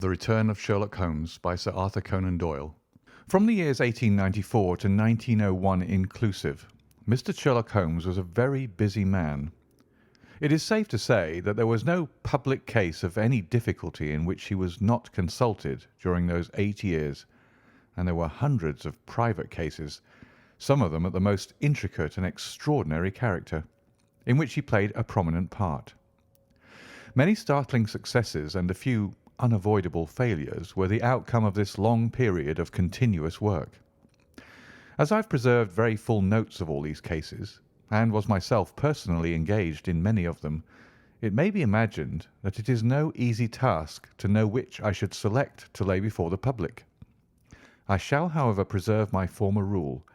The Return of Sherlock Holmes by Sir Arthur Conan Doyle. From the years 1894 to 1901 inclusive, Mr. Sherlock Holmes was a very busy man. It is safe to say that there was no public case of any difficulty in which he was not consulted during those 8 years, and there were hundreds of private cases, some of them at the most intricate and extraordinary character, in which he played a prominent part. Many startling successes and a few unavoidable failures were the outcome of this long period of continuous work. As I've preserved very full notes of all these cases, and was myself personally engaged in many of them, it may be imagined that it is no easy task to know which I should select to lay before the public. I shall, however, preserve my former rule,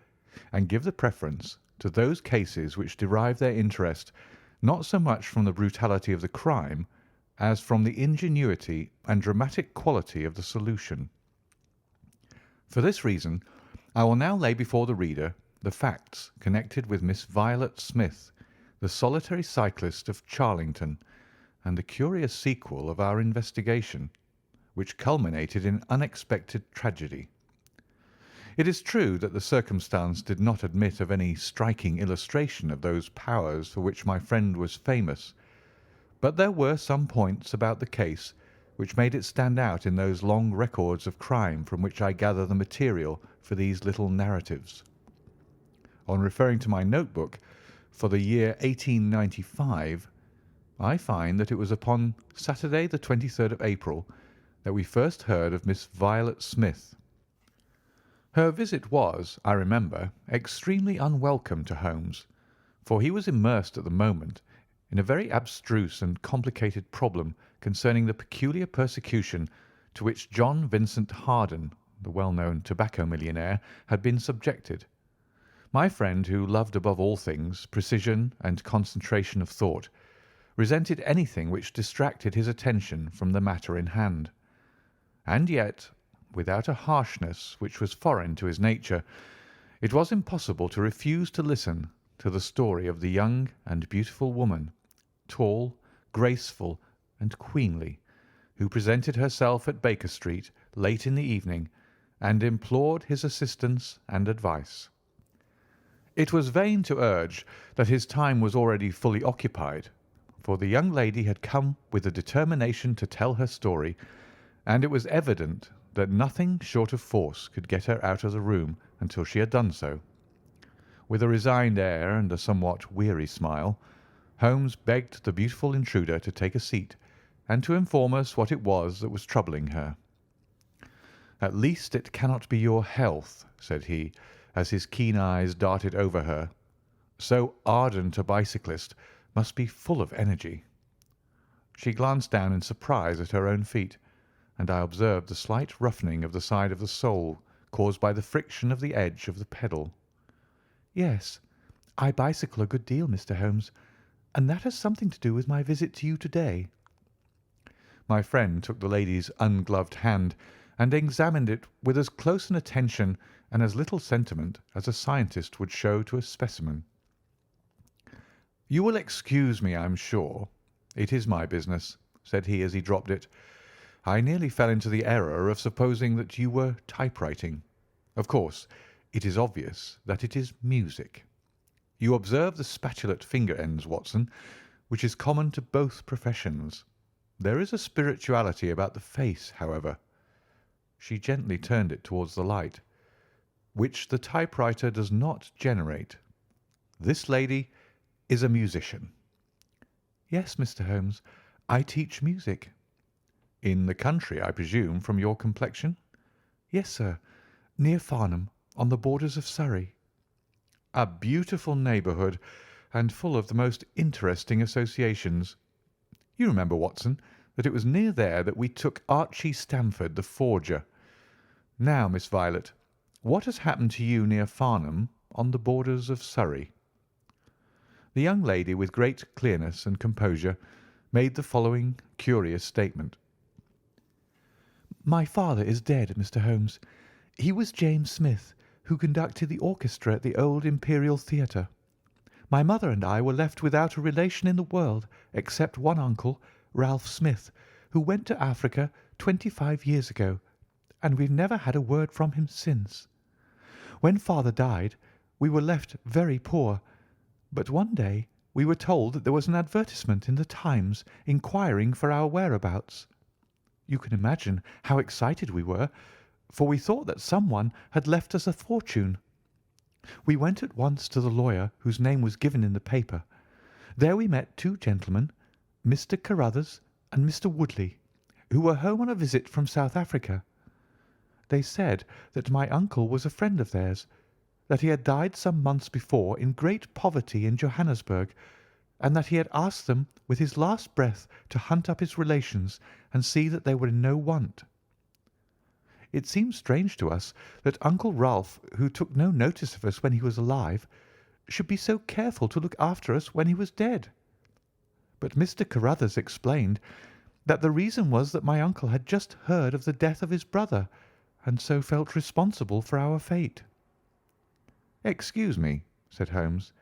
and give the preference to those cases which derive their interest not so much from the brutality of the crime as from the ingenuity and dramatic quality of the solution. For this reason, I will now lay before the reader the facts connected with Miss Violet Smith, the solitary cyclist of Charlington, and the curious sequel of our investigation, which culminated in unexpected tragedy. It is true that the circumstance did not admit of any striking illustration of those powers for which my friend was famous, but there were some points about the case which made it stand out in those long records of crime from which I gather the material for these little narratives. On referring to my notebook for the year 1895, I find that it was upon Saturday the 23rd of April that we first heard of Miss Violet Smith. Her visit was, I remember, extremely unwelcome to Holmes, for he was immersed at the moment in a very abstruse and complicated problem concerning the peculiar persecution to which John Vincent Harden, the well-known tobacco millionaire, had been subjected. My friend, who loved above all things precision and concentration of thought, resented anything which distracted his attention from the matter in hand. And yet, without a harshness which was foreign to his nature, it was impossible to refuse to listen to the story of the young and beautiful woman, tall, graceful, and queenly, who presented herself at Baker Street late in the evening and implored his assistance and advice. It was vain to urge that his time was already fully occupied, for the young lady had come with the determination to tell her story, and it was evident that nothing short of force could get her out of the room until she had done so. With a resigned air and a somewhat weary smile, Holmes begged the beautiful intruder to take a seat and to inform us what it was that was troubling her. "At least it cannot be your health," said he, as his keen eyes darted over her. "So ardent a bicyclist must be full of energy." She glanced down in surprise at her own feet, and I observed the slight roughening of the side of the sole caused by the friction of the edge of the pedal. "Yes, I bicycle a good deal, Mr. Holmes, and that has something to do with my visit to you to-day." My friend took the lady's ungloved hand and examined it with as close an attention and as little sentiment as a scientist would show to a specimen. "You will excuse me, I am sure. It is my business," said he as he dropped it. "I nearly fell into the error of supposing that you were typewriting. Of course, it is obvious that it is music. You observe the spatulate finger ends, Watson, which is common to both professions. There is a spirituality about the face, however," she gently turned it towards the light, "which the typewriter does not generate. This lady is a musician." "Yes, Mr. Holmes, I teach music." "In the country, I presume, from your complexion?" "Yes, sir, near Farnham, on the borders of Surrey." "A beautiful neighbourhood, and full of the most interesting associations. You remember, Watson, that it was near there that we took Archie Stamford, the forger. Now, Miss Violet, what has happened to you near Farnham, on the borders of Surrey?" The young lady, with great clearness and composure, made the following curious statement. "My father is dead, Mr. Holmes. He was James Smith, who conducted the orchestra at the old Imperial Theatre. My mother and I were left without a relation in the world except one uncle, Ralph Smith, who went to Africa 25 years ago, and we've never had a word from him since. When father died, we were left very poor, but one day we were told that there was an advertisement in the Times inquiring for our whereabouts. You can imagine how excited we were, for we thought that someone had left us a fortune. We went at once to the lawyer whose name was given in the paper. There we met two gentlemen, Mr. Carruthers and Mr. Woodley, who were home on a visit from South Africa. They said that my uncle was a friend of theirs, that he had died some months before in great poverty in Johannesburg, and that he had asked them with his last breath to hunt up his relations and see that they were in no want. It seemed strange to us that Uncle Ralph, who took no notice of us when he was alive, should be so careful to look after us when he was dead. But Mr. Carruthers explained that the reason was that my uncle had just heard of the death of his brother, and so felt responsible for our fate. "Excuse me," said Holmes.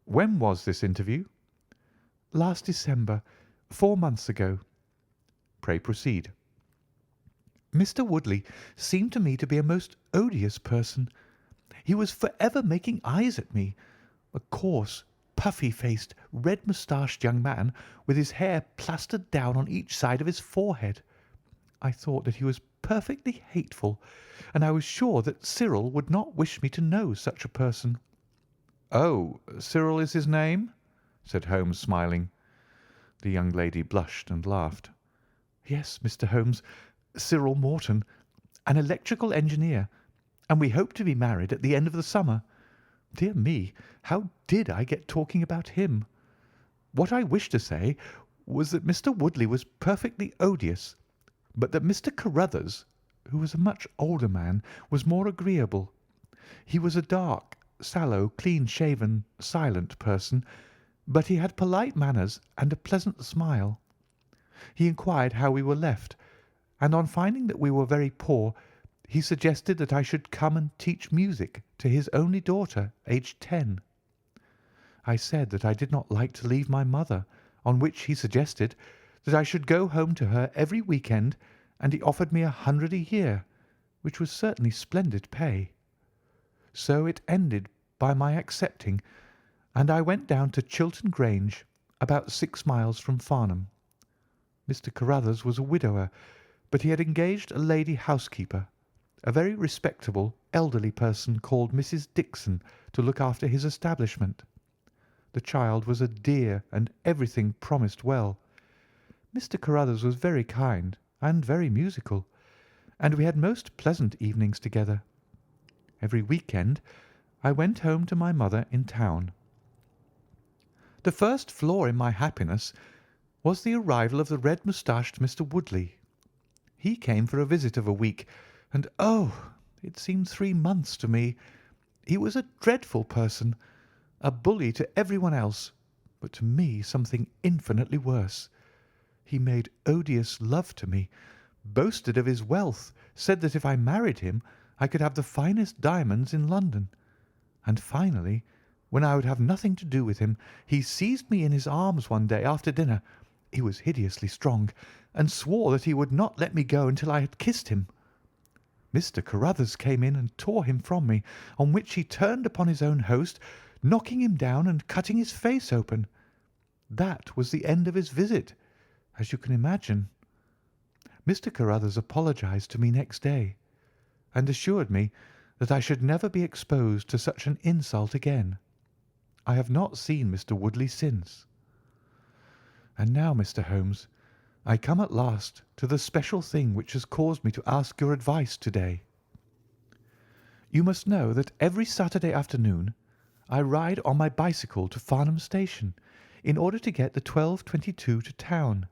"When was this interview?" "Last December, 4 months ago." "Pray proceed." Mr. Woodley seemed to me to be a most odious person. He was for ever making eyes at me, a coarse, puffy-faced, red-moustached young man with his hair plastered down on each side of his forehead. I thought that he was perfectly hateful, and I was sure that Cyril would not wish me to know such a person. "Oh, Cyril is his name?" said Holmes, smiling. The young lady blushed and laughed. "Yes, Mr. Holmes, Cyril Morton, an electrical engineer, and we hope to be married at the end of the summer. Dear me, how did I get talking about him? What I wished to say was that Mr. Woodley was perfectly odious, but that Mr. Carruthers, who was a much older man, was more agreeable. He was a dark, sallow, clean-shaven, silent person, but he had polite manners and a pleasant smile. He inquired how we were left, and on finding that we were very poor, he suggested that I should come and teach music to his only daughter, aged 10. I said that I did not like to leave my mother, on which he suggested that I should go home to her every week-end, and he offered me 100 a year, which was certainly splendid pay. So it ended by my accepting, and I went down to Chiltern Grange, about 6 miles from Farnham. Mr. Carruthers was a widower, but he had engaged a lady housekeeper, a very respectable, elderly person called Mrs. Dixon, to look after his establishment. The child was a dear, and everything promised well. Mr. Carruthers was very kind and very musical, and we had most pleasant evenings together. Every week-end I went home to my mother in town. The first flaw in my happiness was the arrival of the red-moustached Mr. Woodley. He came for a visit of a week, and oh, it seemed 3 months to me. He was a dreadful person, a bully to everyone else, but to me something infinitely worse. He made odious love to me, boasted of his wealth, said that if I married him I could have the finest diamonds in London, and finally, when I would have nothing to do with him, he seized me in his arms one day after dinner, he was hideously strong, and swore that he would not let me go until I had kissed him. Mr. Carruthers came in and tore him from me, on which he turned upon his own host, knocking him down and cutting his face open. That was the end of his visit, as you can imagine. Mr. Carruthers apologized to me next day, and assured me that I should never be exposed to such an insult again. I have not seen Mr. Woodley since. And now, Mr. Holmes, I come at last to the special thing which has caused me to ask your advice to-day. You must know that every Saturday afternoon I ride on my bicycle to Farnham Station in order to get the 12:22 to town.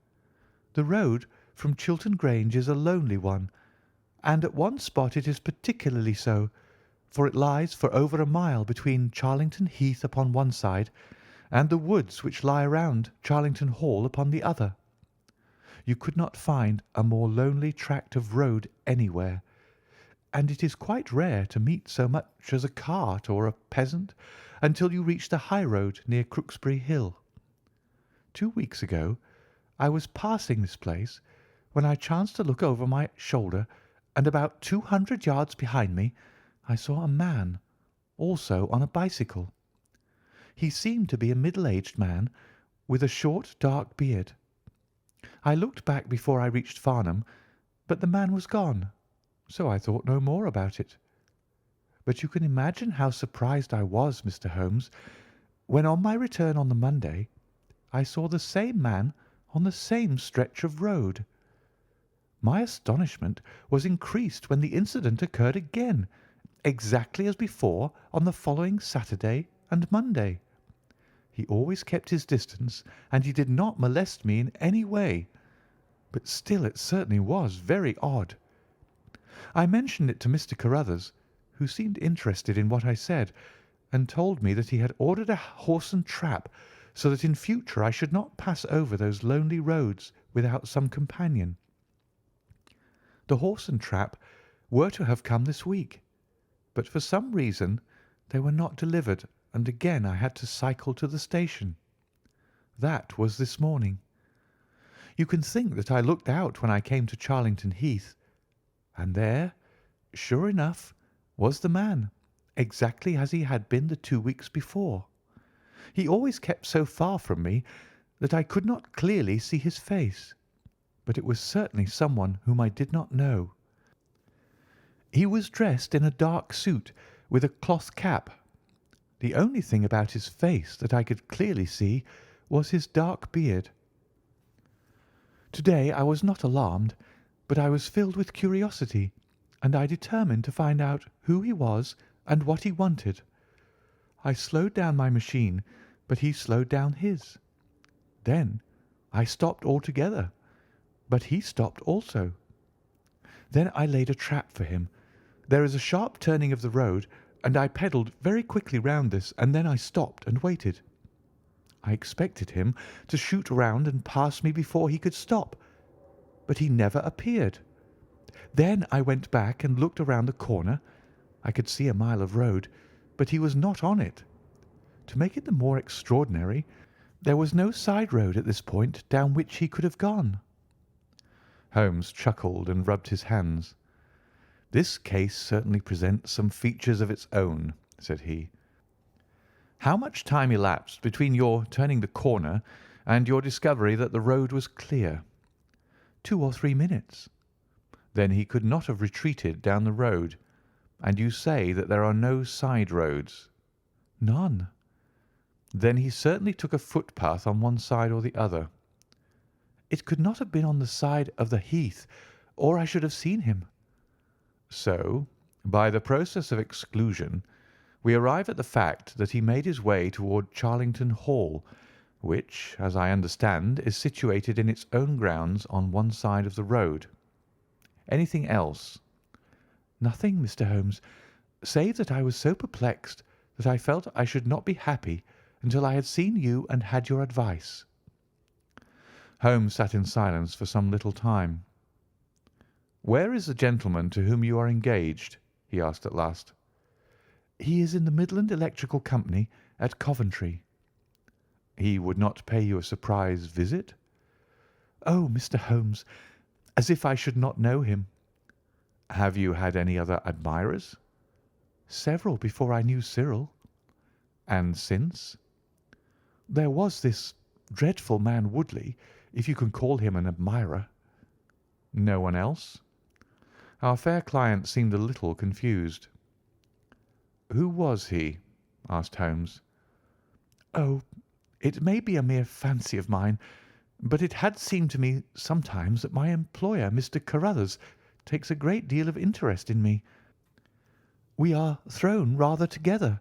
The road from Chiltern Grange is a lonely one, and at one spot it is particularly so, for it lies for over a mile between Charlington Heath upon one side and the woods which lie around Charlington Hall upon the other. You could not find a more lonely tract of road anywhere, and it is quite rare to meet so much as a cart or a peasant until you reach the high road near Crooksbury Hill. 2 weeks ago I was passing this place when I chanced to look over my shoulder, and about 200 yards behind me I saw a man, also on a bicycle. He seemed to be a middle-aged man with a short, dark beard. I looked back before I reached Farnham, but the man was gone, so I thought no more about it. But you can imagine how surprised I was, Mr. Holmes, when on my return on the Monday I saw the same man on the same stretch of road. My astonishment was increased when the incident occurred again, exactly as before on the following Saturday and Monday. He always kept his distance, and he did not molest me in any way, but still it certainly was very odd. I mentioned it to Mr. Carruthers, who seemed interested in what I said, and told me that he had ordered a horse and trap so that in future I should not pass over those lonely roads without some companion. The horse and trap were to have come this week, but for some reason they were not delivered, and again I had to cycle to the station. That was this morning. You can think that I looked out when I came to Charlington Heath, and there, sure enough, was the man, exactly as he had been the 2 weeks before. He always kept so far from me that I could not clearly see his face, but it was certainly someone whom I did not know. He was dressed in a dark suit with a cloth cap. The only thing about his face that I could clearly see was his dark beard. Today I was not alarmed, but I was filled with curiosity, and I determined to find out who he was and what he wanted. I slowed down my machine, but he slowed down his. Then I stopped altogether, but he stopped also. Then I laid a trap for him. There is a sharp turning of the road, and I pedalled very quickly round this, and then I stopped and waited. I expected him to shoot round and pass me before he could stop, but he never appeared. Then I went back and looked around the corner. I could see a mile of road, but he was not on it. To make it the more extraordinary, there was no side road at this point down which he could have gone. Holmes chuckled and rubbed his hands. "This case certainly presents some features of its own," said he. "How much time elapsed between your turning the corner and your discovery that the road was clear?" 2 or 3 minutes. "Then he could not have retreated down the road, and you say that there are no side roads?" "None." "Then he certainly took a footpath on one side or the other." "It could not have been on the side of the heath, or I should have seen him." "So, by the process of exclusion, we arrive at the fact that he made his way toward Charlington Hall, which, as I understand, is situated in its own grounds on one side of the road. Anything else?" "Nothing, Mr. Holmes, save that I was so perplexed that I felt I should not be happy until I had seen you and had your advice." Holmes sat in silence for some little time. "Where is the gentleman to whom you are engaged?" he asked at last. "He is in the Midland Electrical Company at Coventry." "He would not pay you a surprise visit?" "Oh, Mr. Holmes, as if I should not know him." "Have you had any other admirers?" "Several before I knew Cyril." "And since?" "There was this dreadful man Woodley, if you can call him an admirer." "No one else?" Our fair client seemed a little confused. "Who was he?" asked Holmes. "Oh, it may be a mere fancy of mine, but it had seemed to me sometimes that my employer, Mr. Carruthers, takes a great deal of interest in me. We are thrown rather together.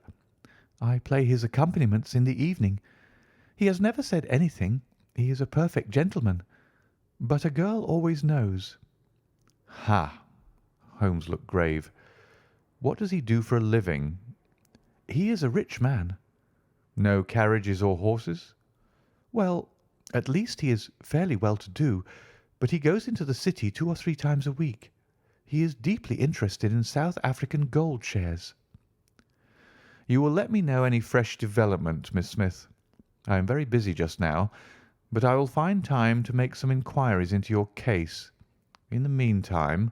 I play his accompaniments in the evening. He has never said anything. He is a perfect gentleman, but a girl always knows." "Ha!" Holmes looked grave. "What does he do for a living?" "He is a rich man." "No carriages or horses?" "Well, at least he is fairly well to do, but he goes into the city 2 or 3 times a week. He is deeply interested in South African gold shares." "You will let me know any fresh development, Miss Smith. I am very busy just now, but I will find time to make some inquiries into your case. In the meantime,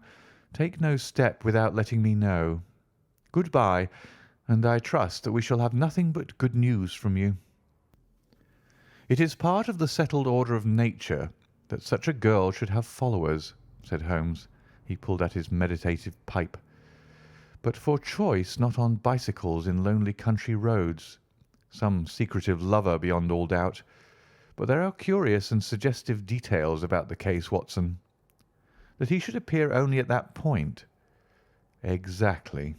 take no step without letting me know. Good-bye, and I trust that we shall have nothing but good news from you." "It is part of the settled order of nature that such a girl should have followers," said Holmes. He pulled at his meditative pipe. "But for choice not on bicycles in lonely country roads. Some secretive lover beyond all doubt. But there are curious and suggestive details about the case, Watson. That he should appear only at that point. Exactly.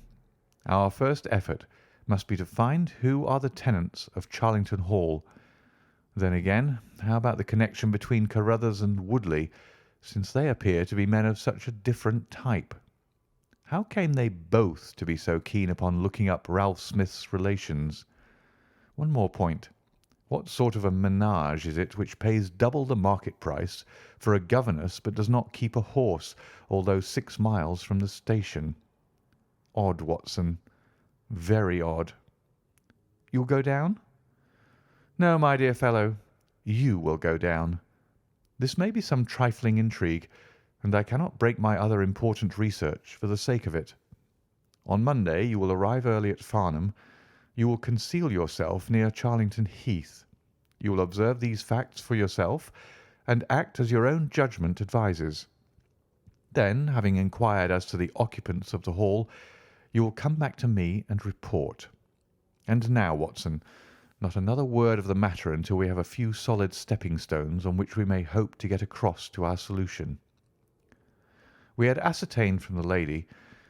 Our first effort must be to find who are the tenants of Charlington Hall. Then again, how about the connection between Carruthers and Woodley, since they appear to be men of such a different type? How came they both to be so keen upon looking up Ralph Smith's relations? One more point. What sort of a menage is it which pays double the market price for a governess but does not keep a horse, although 6 miles from the station? Odd, Watson. Very odd. You'll go down? No, my dear fellow, you will go down. This may be some trifling intrigue, and I cannot break my other important research for the sake of it. On Monday you will arrive early at Farnham. You will conceal yourself near Charlington Heath. You will observe these facts for yourself, and act as your own judgment advises. Then, having inquired as to the occupants of the hall, you will come back to me and report. And now, Watson, not another word of the matter until we have a few solid stepping stones on which we may hope to get across to our solution." We had ascertained from the lady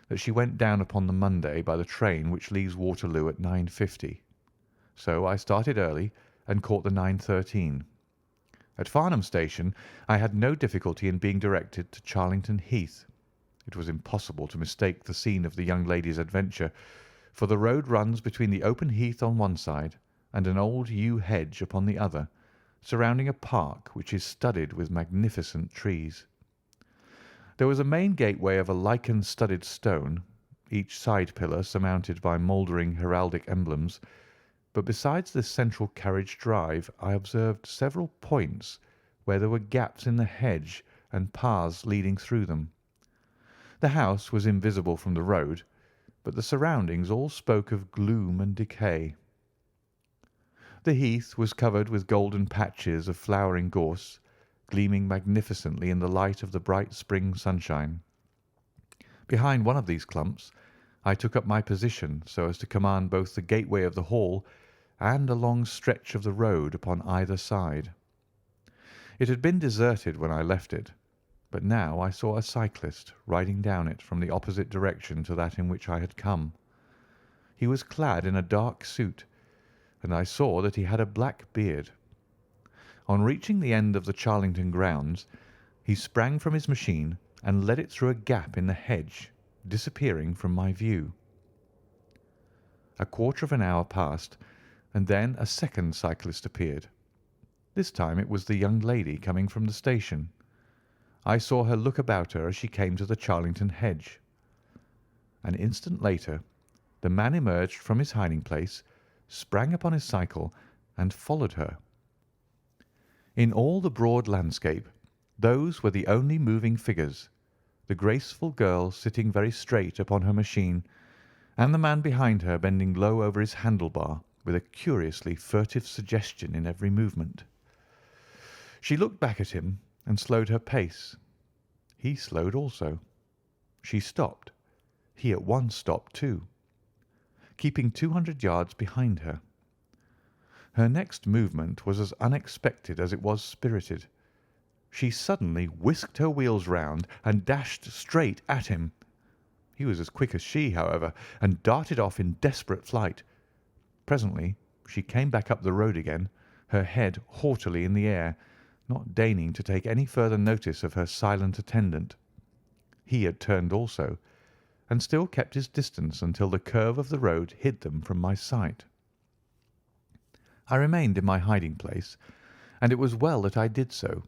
that she went down upon the Monday by the train which leaves Waterloo at 9:50. So I started early and caught the 9:13. At Farnham Station I had no difficulty in being directed to Charlington Heath. It was impossible to mistake the scene of the young lady's adventure, for the road runs between the open heath on one side and an old yew hedge upon the other, surrounding a park which is studded with magnificent trees. There was a main gateway of a lichen-studded stone, each side pillar surmounted by mouldering heraldic emblems, but besides this central carriage drive I observed several points where there were gaps in the hedge and paths leading through them. The house was invisible from the road, but the surroundings all spoke of gloom and decay. The heath was covered with golden patches of flowering gorse, gleaming magnificently in the light of the bright spring sunshine. Behind one of these clumps I took up my position so as to command both the gateway of the hall and a long stretch of the road upon either side. It had been deserted when I left it, but now I saw a cyclist riding down it from the opposite direction to that in which I had come. He was clad in a dark suit, and I saw that he had a black beard. On reaching the end of the Charlington grounds, he sprang from his machine and led it through a gap in the hedge, disappearing from my view. A quarter of an hour passed, and then a second cyclist appeared. This time it was the young lady coming from the station. I saw her look about her as she came to the Charlington hedge. An instant later the man emerged from his hiding place, sprang upon his cycle, and followed her. In all the broad landscape those were the only moving figures, the graceful girl sitting very straight upon her machine, and the man behind her bending low over his handlebar with a curiously furtive suggestion in every movement. She looked back at him and slowed her pace. He slowed also. She stopped. He at once stopped too, keeping 200 yards behind her. Her next movement was as unexpected as it was spirited. She suddenly whisked her wheels round and dashed straight at him. He was as quick as she, however, and darted off in desperate flight. Presently she came back up the road again, her head haughtily in the air, not deigning to take any further notice of her silent attendant. He had turned also, and still kept his distance until the curve of the road hid them from my sight. I remained in my hiding place, and it was well that I did so,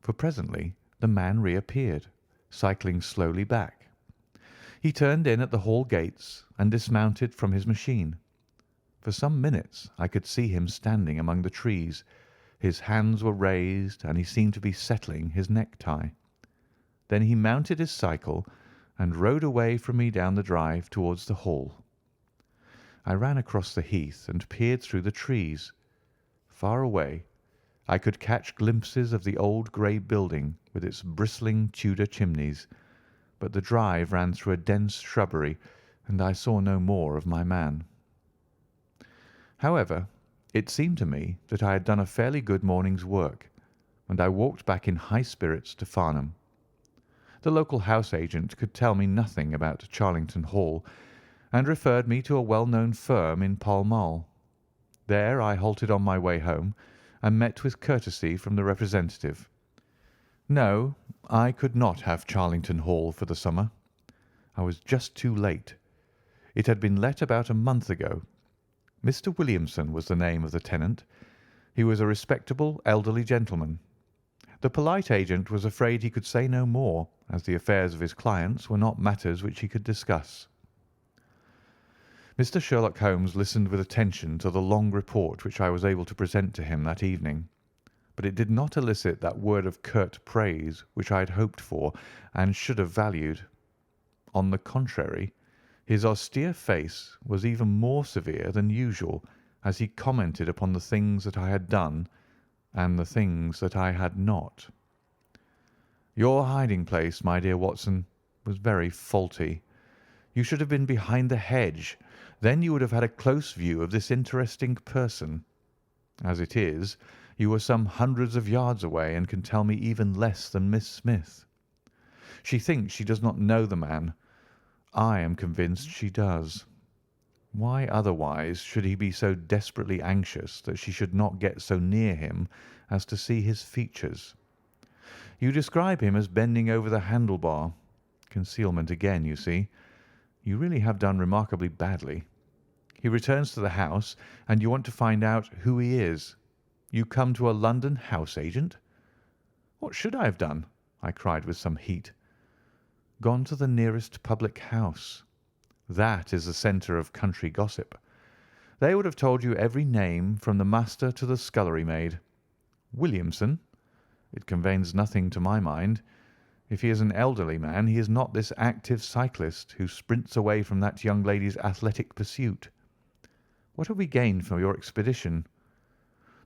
for presently the man reappeared, cycling slowly back. He turned in at the hall gates and dismounted from his machine. For some minutes I could see him standing among the trees. His hands were raised, and he seemed to be settling his necktie. Then he mounted his cycle and rode away from me down the drive towards the Hall. I ran across the heath and peered through the trees. Far away I could catch glimpses of the old grey building with its bristling Tudor chimneys, but the drive ran through a dense shrubbery, and I saw no more of my man. However, it seemed to me that I had done a fairly good morning's work, and I walked back in high spirits to Farnham. The local house agent could tell me nothing about Charlington Hall, and referred me to a well-known firm in Pall Mall. There I halted on my way home, and met with courtesy from the representative. No, I could not have Charlington Hall for the summer. I was just too late. It had been let about a month ago. Mr. Williamson was the name of the tenant. He was a respectable elderly gentleman. The polite agent was afraid he could say no more, as the affairs of his clients were not matters which he could discuss. Mr. Sherlock Holmes listened with attention to the long report which I was able to present to him that evening, but it did not elicit that word of curt praise which I had hoped for and should have valued. On the contrary, his austere face was even more severe than usual as he commented upon the things that I had done and the things that I had not. Your hiding-place, my dear Watson, was very faulty. You should have been behind the hedge. Then you would have had a close view of this interesting person. As it is, you were some hundreds of yards away and can tell me even less than Miss Smith. She thinks she does not know the man. I am convinced she does. Why otherwise should he be so desperately anxious that she should not get so near him as to see his features? You describe him as bending over the handlebar. Concealment again, you see. You really have done remarkably badly. He returns to the house, and you want to find out who he is. You come to a London house agent? What should I have done? I cried with some heat. Gone to the nearest public house. That is the centre of country gossip. They would have told you every name from the master to the scullery maid. Williamson? It conveys nothing to my mind. If he is an elderly man, he is not this active cyclist who sprints away from that young lady's athletic pursuit. What have we gained from your expedition?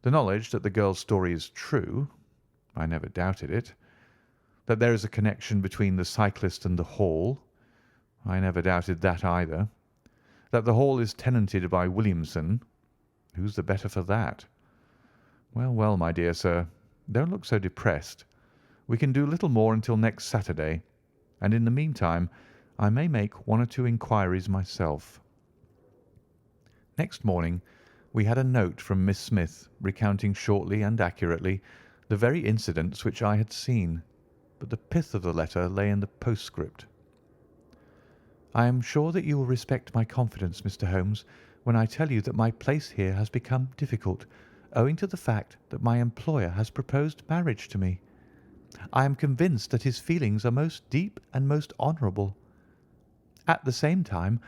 The knowledge that the girl's story is true. I never doubted it. That there is a connection between the cyclist and the Hall. I never doubted that either. That the Hall is tenanted by Williamson. Who's the better for that? Well, well, my dear sir, don't look so depressed. We can do little more until next Saturday, and in the meantime I may make one or two inquiries myself. Next morning we had a note from Miss Smith recounting shortly and accurately the very incidents which I had seen, but the pith of the letter lay in the postscript. I am sure that you will respect my confidence, Mr. Holmes, when I tell you that my place here has become difficult, owing to the fact that my employer has proposed marriage to me. I am convinced that his feelings are most deep and most honourable. At the same time,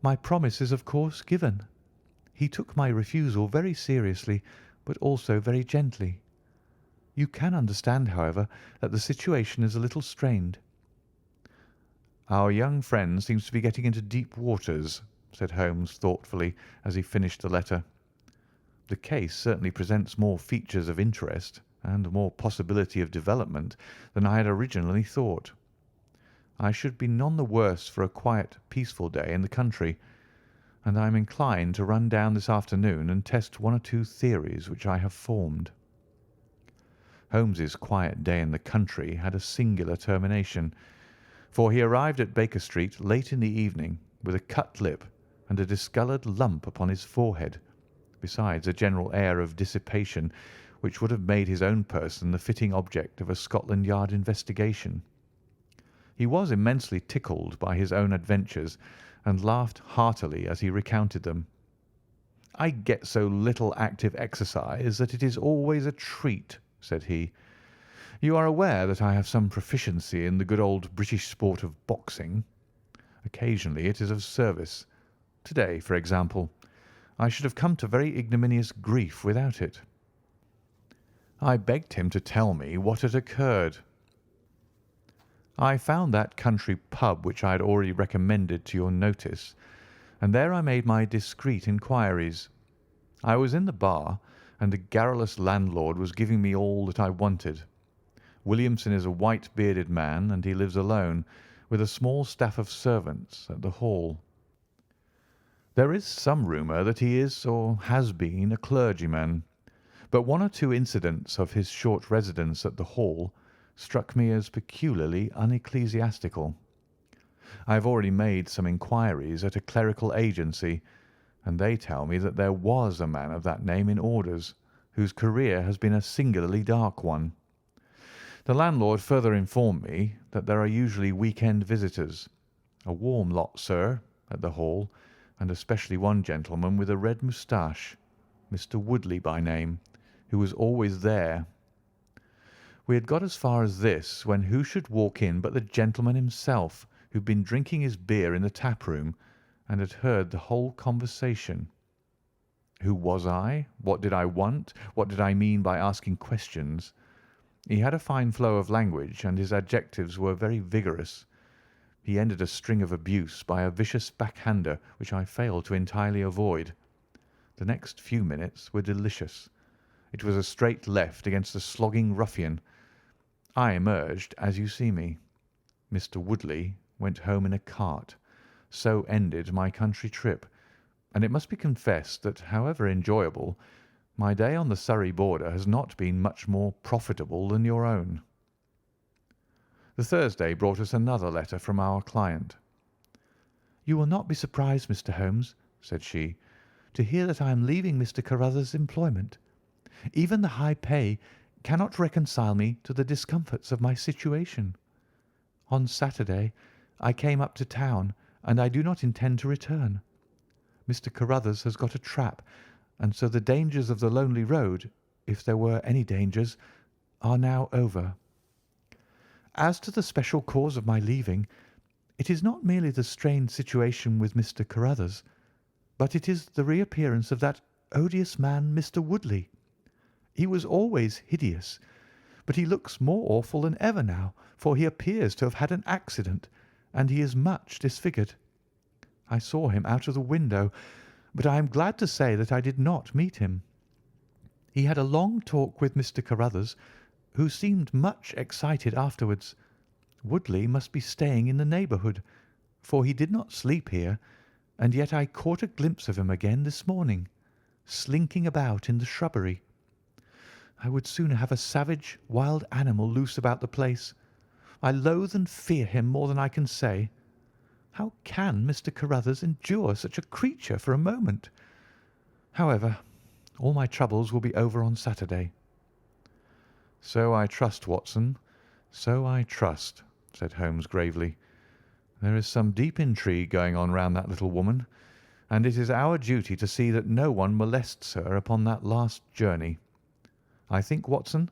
my promise is of course given. He took my refusal very seriously, but also very gently. You can understand, however, that the situation is a little strained. Our young friend seems to be getting into deep waters, said Holmes thoughtfully as he finished the letter. The case certainly presents more features of interest and more possibility of development than I had originally thought. I should be none the worse for a quiet, peaceful day in the country, and I am inclined to run down this afternoon and test one or two theories which I have formed. Holmes's quiet day in the country had a singular termination, for he arrived at Baker Street late in the evening with a cut lip and a discoloured lump upon his forehead, besides a general air of dissipation which would have made his own person the fitting object of a Scotland Yard investigation. He was immensely tickled by his own adventures, and laughed heartily as he recounted them. "I get so little active exercise that it is always a treat," said he. "You are aware that I have some proficiency in the good old British sport of boxing. Occasionally it is of service. To-day, for example, I should have come to very ignominious grief without it." I begged him to tell me what had occurred. I found that country pub which I had already recommended to your notice, and there I made my discreet inquiries. I was in the bar, and the garrulous landlord was giving me all that I wanted. Williamson is a white-bearded man, and he lives alone, with a small staff of servants, at the Hall. There is some rumour that he is, or has been, a clergyman, but one or two incidents of his short residence at the Hall struck me as peculiarly unecclesiastical. I have already made some inquiries at a clerical agency, and they tell me that there was a man of that name in orders, whose career has been a singularly dark one. The landlord further informed me that there are usually week-end visitors, a warm lot, sir, at the Hall, and especially one gentleman with a red moustache, Mr. Woodley by name, who was always there. We had got as far as this when who should walk in but the gentleman himself, who had been drinking his beer in the tap-room and had heard the whole conversation. Who was I? What did I want? What did I mean by asking questions? He had a fine flow of language, and his adjectives were very vigorous. He ended a string of abuse by a vicious backhander which I failed to entirely avoid. The next few minutes were delicious. It was a straight left against a slogging ruffian. I emerged as you see me. Mr. Woodley went home in a cart. So ended my country trip, and it must be confessed that, however enjoyable, my day on the Surrey border has not been much more profitable than your own. The Thursday brought us another letter from our client. "You will not be surprised, Mr. Holmes," said she, "to hear that I am leaving Mr. Carruthers' employment. Even the high pay cannot reconcile me to the discomforts of my situation. On Saturday I came up to town, and I do not intend to return. Mr. Carruthers has got a trap, and so the dangers of the lonely road, if there were any dangers, are now over. As to the special cause of my leaving, it is not merely the strained situation with Mr. Carruthers, but it is the reappearance of that odious man, Mr. Woodley. He was always hideous, but he looks more awful than ever now, for he appears to have had an accident, and he is much disfigured. I saw him out of the window, but I am glad to say that I did not meet him. He had a long talk with Mr. Carruthers, who seemed much excited afterwards. Woodley must be staying in the neighbourhood, for he did not sleep here, and yet I caught a glimpse of him again this morning, slinking about in the shrubbery. I would sooner have a savage, wild animal loose about the place. I loathe and fear him more than I can say. How can Mr. Carruthers endure such a creature for a moment? However, all my troubles will be over on Saturday." "So I trust, Watson, so I trust," said Holmes gravely. "There is some deep intrigue going on round that little woman, and it is our duty to see that no one molests her upon that last journey. I think, Watson,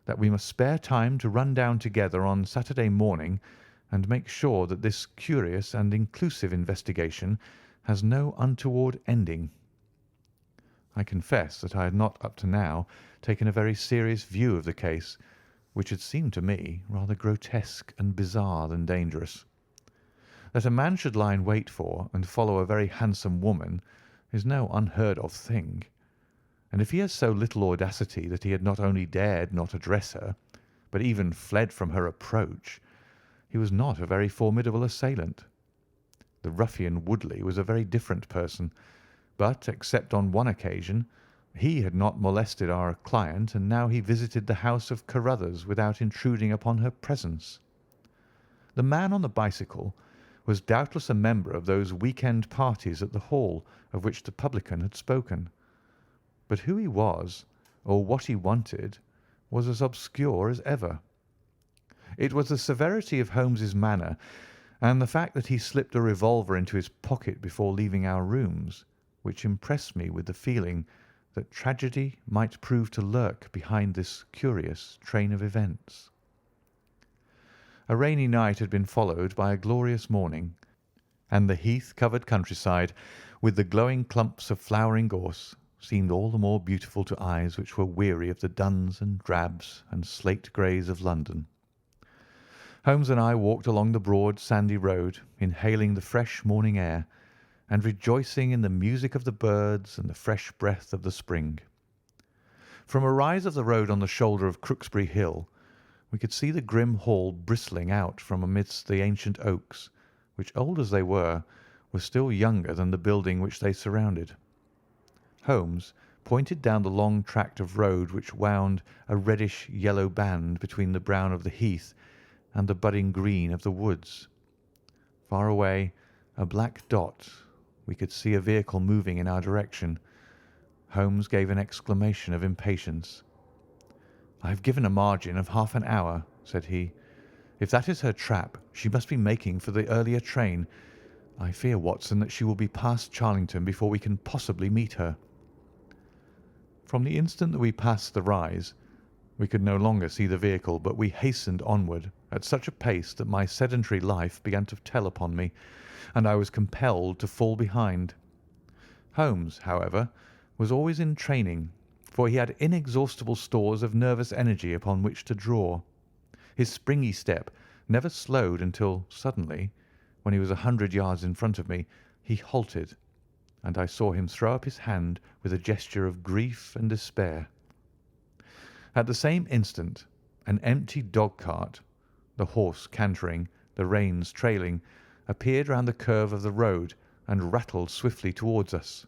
that we must spare time to run down together on Saturday morning and make sure that this curious and inclusive investigation has no untoward ending." I confess that I had not up to now taken a very serious view of the case, which had seemed to me rather grotesque and bizarre than dangerous. That a man should lie in wait for and follow a very handsome woman is no unheard of thing, and if he has so little audacity that he had not only dared not address her, but even fled from her approach, he was not a very formidable assailant. The ruffian Woodley was a very different person, but, except on one occasion, he had not molested our client, and now he visited the house of Carruthers without intruding upon her presence. The man on the bicycle was doubtless a member of those week-end parties at the Hall of which the publican had spoken, but who he was, or what he wanted, was as obscure as ever. It was the severity of Holmes's manner, and the fact that he slipped a revolver into his pocket before leaving our rooms, which impressed me with the feeling that tragedy might prove to lurk behind this curious train of events. A rainy night had been followed by a glorious morning, and the heath-covered countryside, with the glowing clumps of flowering gorse, seemed all the more beautiful to eyes which were weary of the duns and drabs and slate greys of London. Holmes and I walked along the broad, sandy road, inhaling the fresh morning air and rejoicing in the music of the birds and the fresh breath of the spring. From a rise of the road on the shoulder of Crooksbury Hill, we could see the grim hall bristling out from amidst the ancient oaks, which, old as they were still younger than the building which they surrounded. Holmes pointed down the long tract of road which wound a reddish-yellow band between the brown of the heath and the budding green of the woods. Far away, a black dot. We could see a vehicle moving in our direction. Holmes gave an exclamation of impatience. "I have given a margin of half an hour," said he. "If that is her trap, she must be making for the earlier train. I fear, Watson, that she will be past Charlington before we can possibly meet her." From the instant that we passed the rise, we could no longer see the vehicle, but we hastened onward at such a pace that my sedentary life began to tell upon me, and I was compelled to fall behind. Holmes, however, was always in training, for he had inexhaustible stores of nervous energy upon which to draw. His springy step never slowed until suddenly, when he was 100 yards in front of me, he halted, and I saw him throw up his hand with a gesture of grief and despair. At the same instant, an empty dog-cart, the horse cantering, the reins trailing, appeared round the curve of the road and rattled swiftly towards us.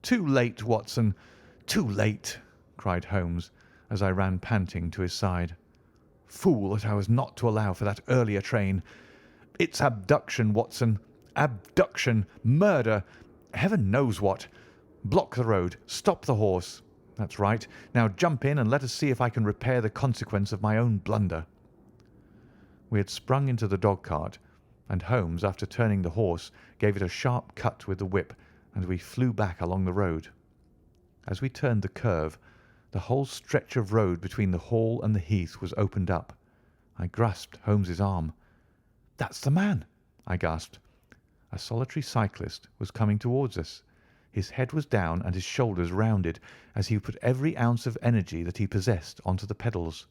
"Too late, Watson, too late!" cried Holmes, as I ran panting to his side. "Fool that I was not to allow for that earlier train! It's abduction, Watson, abduction, murder, heaven knows what! Block the road, stop the horse. That's right. Now jump in and let us see if I can repair the consequence of my own blunder." We had sprung into the dog-cart, and Holmes, after turning the horse, gave it a sharp cut with the whip, and we flew back along the road. As we turned the curve, the whole stretch of road between the hall and the heath was opened up. I grasped Holmes's arm. "That's the man!" I gasped. A solitary cyclist was coming towards us. His head was down and his shoulders rounded as he put every ounce of energy that he possessed onto the pedals.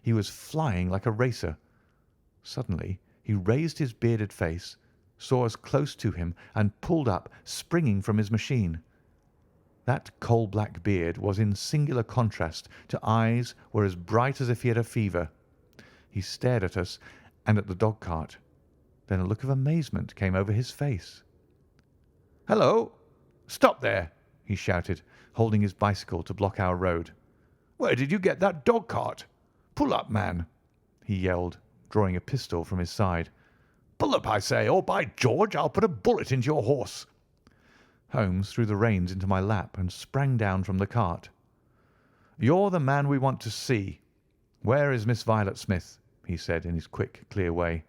He was flying like a racer. Suddenly he raised his bearded face, saw us close to him, and pulled up, springing from his machine. That coal-black beard was in singular contrast to eyes were as bright as if he had a fever. He stared at us and at the dog-cart. Then a look of amazement came over his face. "Hello! Stop there!" he shouted, holding his bicycle to block our road. "Where did you get that dog-cart? Pull up, man!" he yelled, drawing a pistol from his side. "Pull up, I say, or by George, I'll put a bullet into your horse." Holmes threw the reins into my lap and sprang down from the cart. "You're the man we want to see. Where is Miss Violet Smith?" he said in his quick, clear way.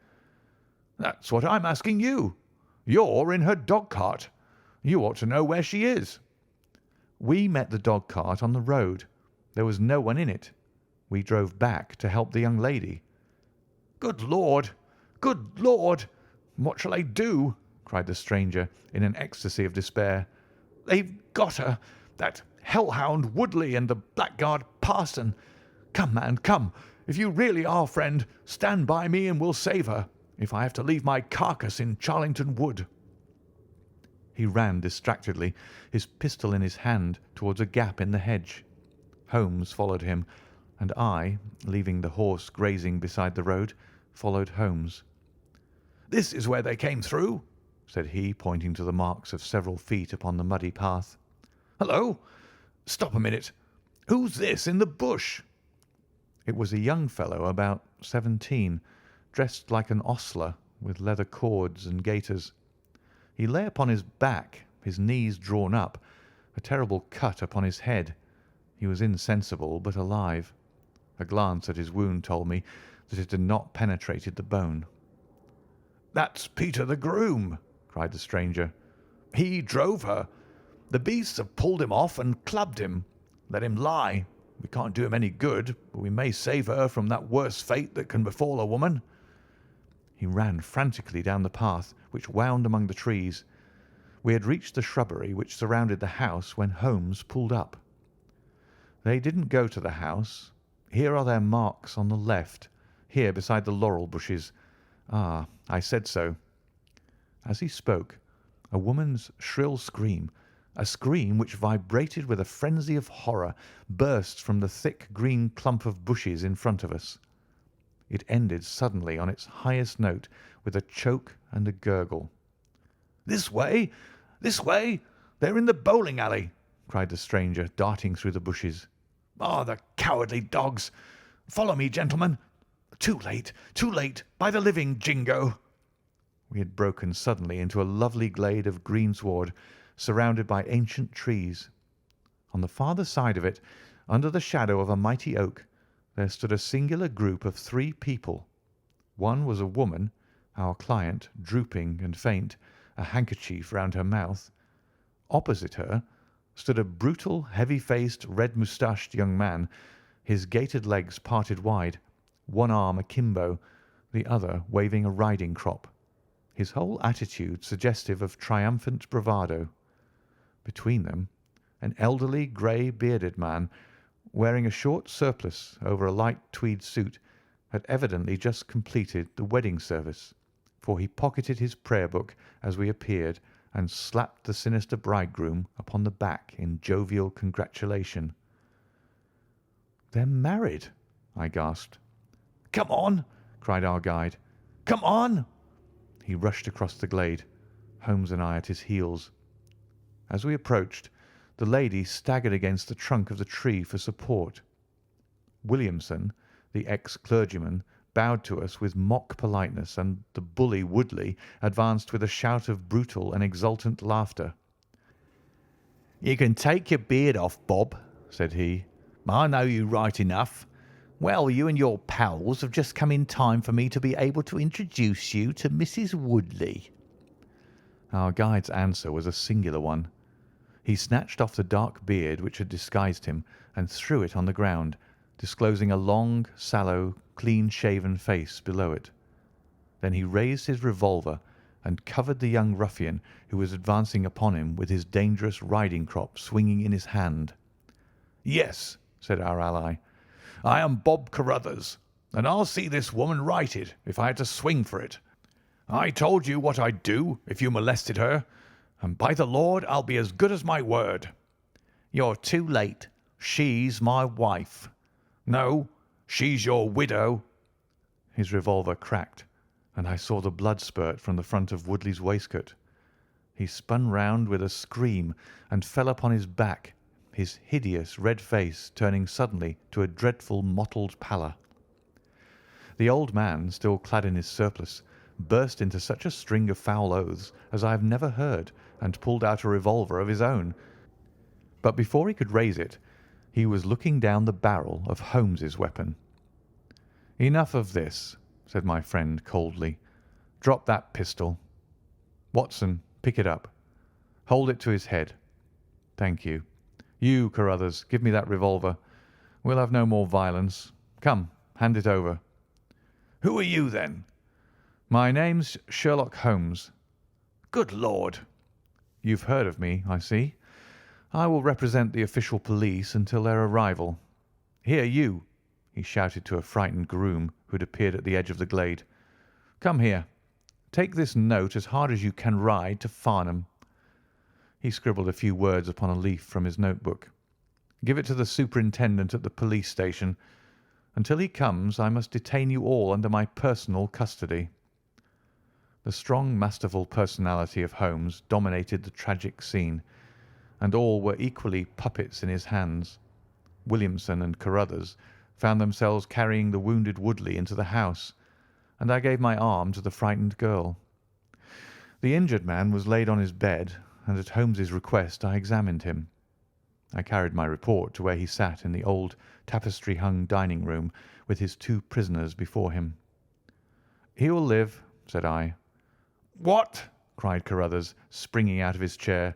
"That's what I'm asking you. You're in her dog-cart. You ought to know where she is." "We met the dog-cart on the road. There was no one in it. We drove back to help the young lady." "Good Lord! Good Lord! What shall I do?" cried the stranger in an ecstasy of despair. "They've got her, that hell-hound Woodley and the blackguard parson. Come, man, come. If you really are a friend, stand by me and we'll save her, if I have to leave my carcass in Charlington Wood." He ran distractedly, his pistol in his hand, towards a gap in the hedge. Holmes followed him, and I, leaving the horse grazing beside the road, followed Holmes. "This is where they came through," said he, pointing to the marks of several feet upon the muddy path. "Hullo! Stop a minute. Who's this in the bush?" It was a young fellow about 17, dressed like an ostler, with leather cords and gaiters. He lay upon his back, his knees drawn up, a terrible cut upon his head. He was insensible, but alive. A glance at his wound told me that it had not penetrated the bone. "That's Peter the groom," cried the stranger. "He drove her. The beasts have pulled him off and clubbed him. Let him lie. We can't do him any good, but we may save her from that worst fate that can befall a woman." He ran frantically down the path, which wound among the trees. We had reached the shrubbery which surrounded the house when Holmes pulled up. "They didn't go to the house. Here are their marks on the left. here beside the laurel bushes. Ah, I said so." As he spoke, a woman's shrill scream, a scream which vibrated with a frenzy of horror, burst from the thick green clump of bushes in front of us. It ended suddenly on its highest note with a choke and a gurgle. "This way! This way! They're in the bowling alley!" cried the stranger, darting through the bushes. "Ah, the cowardly dogs! Follow me, gentlemen! Too late! Too late! By the living Jingo!" We had broken suddenly into a lovely glade of greensward, surrounded by ancient trees. On the farther side of it, under the shadow of a mighty oak, there stood a singular group of 3 people. One was a woman, our client, drooping and faint, a handkerchief round her mouth. Opposite her stood a brutal, heavy-faced, red-moustached young man, his gaitered legs parted wide, one arm akimbo, the other waving a riding crop, his whole attitude suggestive of triumphant bravado. Between them, an elderly, grey-bearded man, wearing a short surplice over a light tweed suit, had evidently just completed the wedding service, for he pocketed his prayer book as we appeared and slapped the sinister bridegroom upon the back in jovial congratulation. "They're married!" I gasped. "Come on!" cried our guide. "Come on!" He rushed across the glade, Holmes and I at his heels. As we approached, the lady staggered against the trunk of the tree for support. Williamson, the ex-clergyman, bowed to us with mock politeness, and the bully Woodley advanced with a shout of brutal and exultant laughter. "You can take your beard off, Bob," said he. "I know you right enough. Well, you and your pals have just come in time for me to be able to introduce you to Mrs. Woodley." Our guide's answer was a singular one. He snatched off the dark beard which had disguised him and threw it on the ground, disclosing a long, sallow, clean-shaven face below it. Then he raised his revolver and covered the young ruffian who was advancing upon him with his dangerous riding crop swinging in his hand. "Yes," said our ally, "I am Bob Carruthers, and I'll see this woman righted if I had to swing for it. I told you what I'd do if you molested her, and by the Lord I'll be as good as my word." "You're too late. She's my wife." "No, she's your widow." His revolver cracked, and I saw the blood spurt from the front of Woodley's waistcoat. He spun round with a scream and fell upon his back, his hideous red face turning suddenly to a dreadful mottled pallor. The old man, still clad in his surplice, burst into such a string of foul oaths as I have never heard, and pulled out a revolver of his own. But before he could raise it, he was looking down the barrel of Holmes's weapon. "Enough of this," said my friend coldly. "Drop that pistol. Watson, pick it up. Hold it to his head. Thank you. You, Carruthers, give me that revolver. We'll have no more violence. Come, hand it over." "Who are you, then?" "My name's Sherlock Holmes." "Good Lord!" "You've heard of me, I see. I will represent the official police until their arrival. Here, you," he shouted to a frightened groom who had appeared at the edge of the glade. "Come here. Take this note as hard as you can ride to Farnham." He scribbled a few words upon a leaf from his notebook. "Give it to the superintendent at the police station. Until he comes, I must detain you all under my personal custody." The strong, masterful personality of Holmes dominated the tragic scene, and all were equally puppets in his hands. Williamson and Carruthers found themselves carrying the wounded Woodley into the house, and I gave my arm to the frightened girl. The injured man was laid on his bed, and at Holmes's request I examined him. I carried my report to where he sat in the old tapestry-hung dining-room with his 2 prisoners before him. "He will live," said I. "What!" cried Carruthers, springing out of his chair.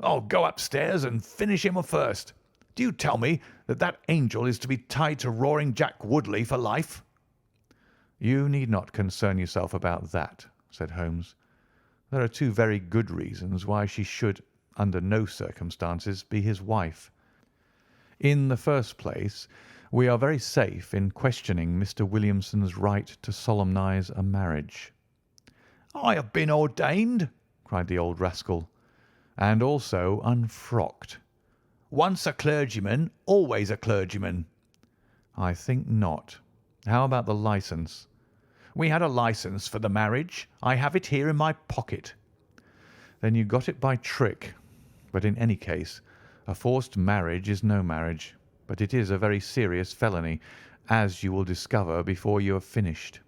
"I'll go upstairs and finish him first. Do you tell me that that angel is to be tied to Roaring Jack Woodley for life?" "You need not concern yourself about that," said Holmes. "There are 2 very good reasons why she should, under no circumstances, be his wife. In the first place, We are very safe in questioning Mr. Williamson's right to solemnise a marriage." "I have been ordained," cried the old rascal, "and also unfrocked." "Once a clergyman, always a clergyman." "I think not. How about the licence?" "We had a licence for the marriage. I have it here in my pocket." "Then you got it by trick. But in any case, a forced marriage is no marriage, but it is a very serious felony, as you will discover before you have finished.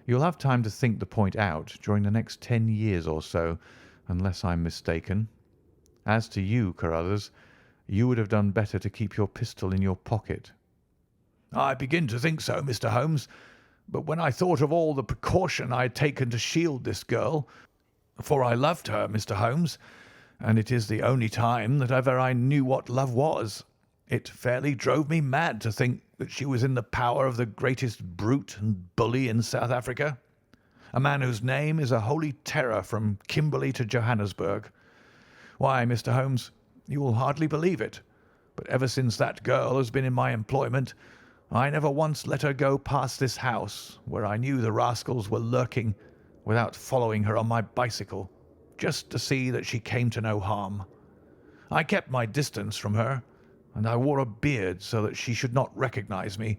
You'll have time to think the point out during the next 10 years or so, unless I'm mistaken. As to you, Carruthers, you would have done better to keep your pistol in your pocket." "I begin to think so, Mr. Holmes. But when I thought of all the precaution I had taken to shield this girl, for I loved her, Mr. Holmes, and it is the only time that ever I knew what love was, it fairly drove me mad to think that she was in the power of the greatest brute and bully in South Africa, a man whose name is a holy terror from Kimberley to Johannesburg. Why, Mr. Holmes, you will hardly believe it, but ever since that girl has been in my employment, I never once let her go past this house, where I knew the rascals were lurking, without following her on my bicycle, just to see that she came to no harm. I kept my distance from her, and I wore a beard so that she should not recognize me,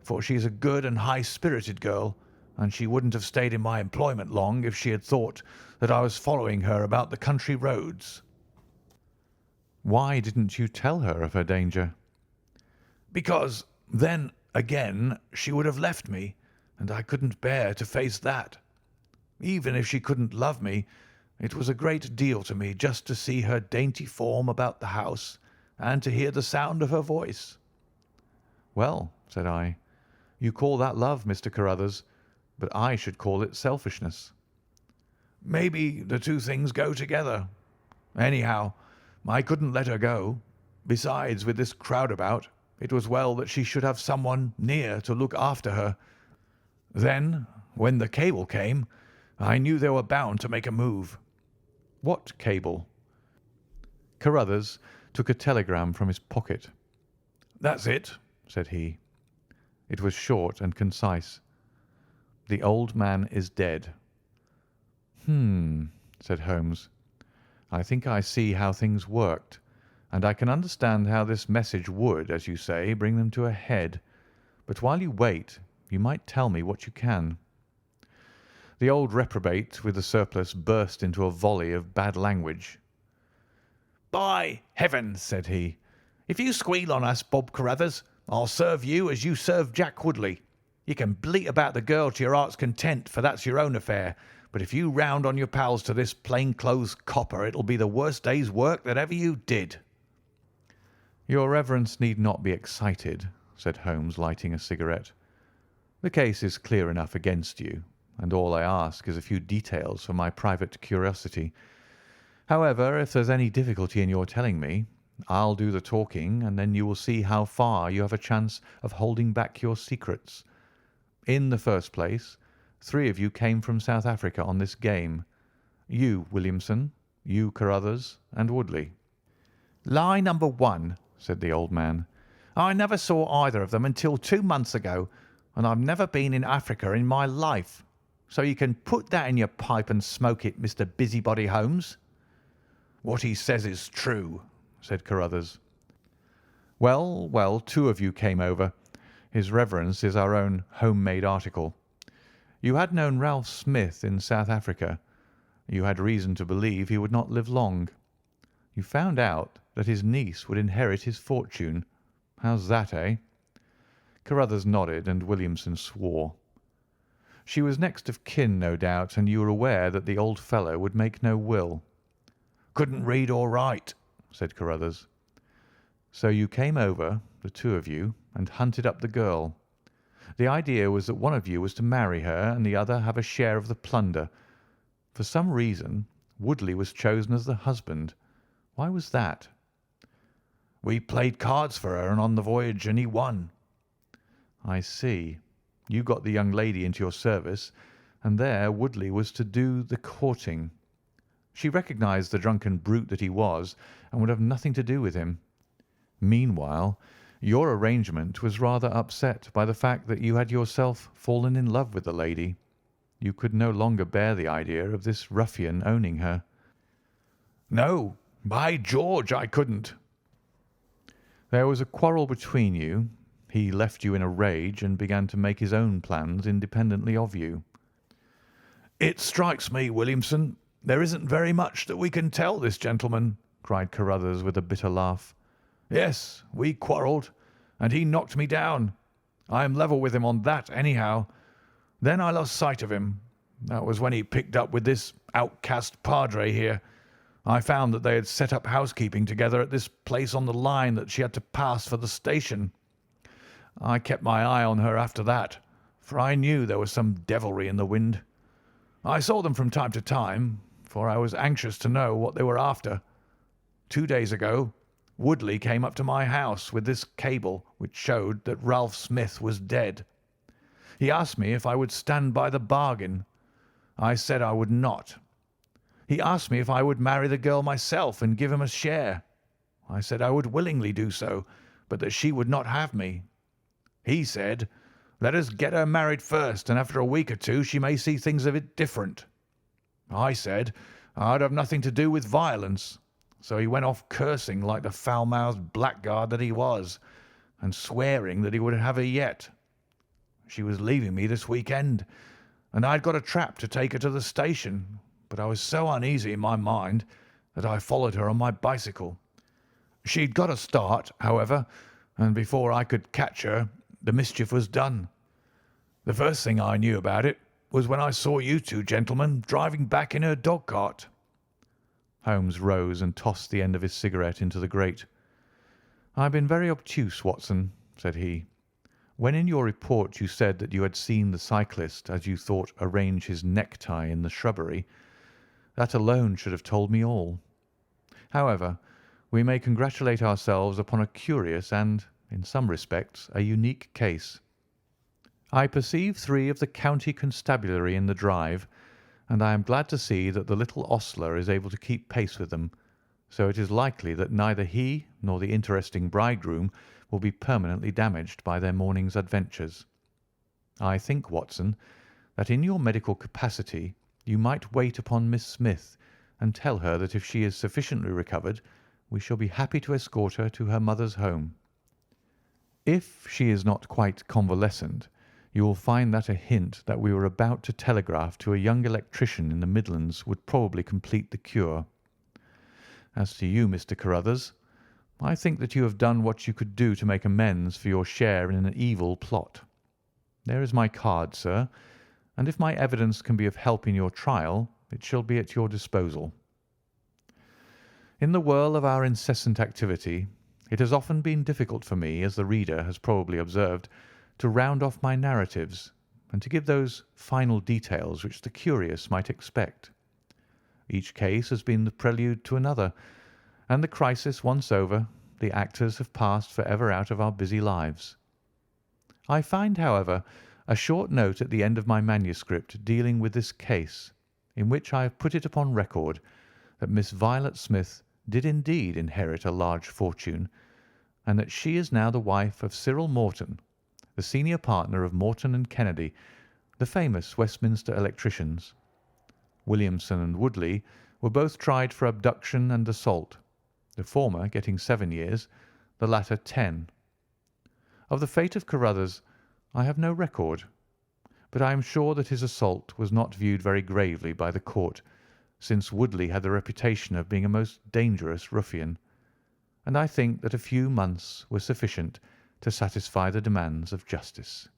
for she is a good and high-spirited girl, and she wouldn't have stayed in my employment long if she had thought that I was following her about the country roads." "Why didn't you tell her of her danger?" "Because then, again, she would have left me, and I couldn't bear to face that. Even if she couldn't love me, it was a great deal to me just to see her dainty form about the house and to hear the sound of her voice." "Well," said I, "you call that love, Mr. Carruthers, but I should call it selfishness." "Maybe the two things go together. Anyhow, I couldn't let her go. Besides, with this crowd about, it was well that she should have someone near to look after her. Then, when the cable came, I knew they were bound to make a move." "What cable?" Carruthers took a telegram from his pocket. "That's it," said he. It was short and concise. "The old man is dead." Said Holmes. "I think I see how things worked, and I can understand how this message would, as you say, bring them to a head. But while you wait, you might tell me what you can." The old reprobate with the surplice burst into a volley of bad language. "By heavens," said he, "if you squeal on us, Bob Carruthers, I'll serve you as you served Jack Woodley. You can bleat about the girl to your heart's content, for that's your own affair, but if you round on your pals to this plain-clothes copper, it'll be the worst day's work that ever you did." "Your reverence need not be excited," said Holmes, lighting a cigarette. "The case is clear enough against you, and all I ask is a few details for my private curiosity. However, if there's any difficulty in your telling me, I'll do the talking, and then you will see how far you have a chance of holding back your secrets. In the first place, 3 of you came from South Africa on this game. You, Williamson, you, Carruthers, and Woodley." "Lie number 1, said the old man. "I never saw either of them until 2 months ago, and I've never been in Africa in my life. So you can put that in your pipe and smoke it, Mr. Busybody Holmes." "What he says is true," said Carruthers. "Well, well, 2 of you came over. His reverence is our own home-made article. You had known Ralph Smith in South Africa. You had reason to believe he would not live long. You found out that his niece would inherit his fortune. How's that, eh?" Carruthers nodded, and Williamson swore. "She was next of kin, no doubt, and you were aware that the old fellow would make no will." "Couldn't read or write," said Carruthers. "So you came over, the 2 of you, and hunted up the girl. The idea was that one of you was to marry her and the other have a share of the plunder. For some reason, Woodley was chosen as the husband. Why was that?" "We played cards for her and on the voyage, and he won." "I see. You got the young lady into your service, and there Woodley was to do the courting. She recognised the drunken brute that he was, and would have nothing to do with him. Meanwhile, Your arrangement was rather upset by the fact that you had yourself fallen in love with the lady. You could no longer bear the idea of this ruffian owning her. No, by George, I couldn't. There was a quarrel between you. He left you in a rage and began to make his own plans independently of you. It strikes me, Williamson, there isn't very much that we can tell this gentleman, cried Carruthers with a bitter laugh. Yes, we quarrelled, and he knocked me down. I am level with him on that, anyhow. Then I lost sight of him. That was when he picked up with this outcast padre here. I found that they had set up housekeeping together at this place on the line that she had to pass for the station. I kept my eye on her after that, for I knew there was some devilry in the wind. I saw them from time to time, for I was anxious to know what they were after. 2 days ago, Woodley came up to my house with this cable which showed that Ralph Smith was dead. He asked me if I would stand by the bargain. I said I would not. He asked me if I would marry the girl myself and give him a share. I said I would willingly do so, but that she would not have me. He said, "Let us get her married first, and after a week or two she may see things a bit different." I said I'd have nothing to do with violence. So he went off cursing like the foul-mouthed blackguard that he was, and swearing that he would have her yet. She was leaving me this weekend, and I'd got a trap to take her to the station, but I was so uneasy in my mind that I followed her on my bicycle. She'd got a start, however, and before I could catch her, the mischief was done. The first thing I knew about it was when I saw you two gentlemen driving back in her dog-cart. Holmes rose and tossed the end of his cigarette into the grate. "I have been very obtuse, Watson," said he. "When in your report you said that you had seen the cyclist, as you thought, arrange his necktie in the shrubbery, that alone should have told me all. However, we may congratulate ourselves upon a curious and, in some respects, a unique case. I perceive 3 of the county constabulary in the drive, and I am glad to see that the little ostler is able to keep pace with them, so it is likely that neither he nor the interesting bridegroom will be permanently damaged by their morning's adventures. I think, Watson, that in your medical capacity you might wait upon Miss Smith and tell her that if she is sufficiently recovered, we shall be happy to escort her to her mother's home. If she is not quite convalescent, you will find that a hint that we were about to telegraph to a young electrician in the Midlands would probably complete the cure. As to you, Mr. Carruthers, I think that you have done what you could do to make amends for your share in an evil plot. There is my card, sir, and if my evidence can be of help in your trial, it shall be at your disposal. In the whirl of our incessant activity, it has often been difficult for me, as the reader has probably observed, to round off my narratives and to give those final details which the curious might expect. Each case has been the prelude to another, and the crisis once over, the actors have passed for ever out of our busy lives. I find, however, a short note at the end of my manuscript dealing with this case, in which I have put it upon record that Miss Violet Smith did indeed inherit a large fortune, and that she is now the wife of Cyril Morton, the senior partner of Morton and Kennedy, the famous Westminster electricians. Williamson and Woodley were both tried for abduction and assault, the former getting 7 years, the latter 10. Of the fate of Carruthers I have no record, but I am sure that his assault was not viewed very gravely by the court, since Woodley had the reputation of being a most dangerous ruffian, and I think that a few months were sufficient to satisfy the demands of justice.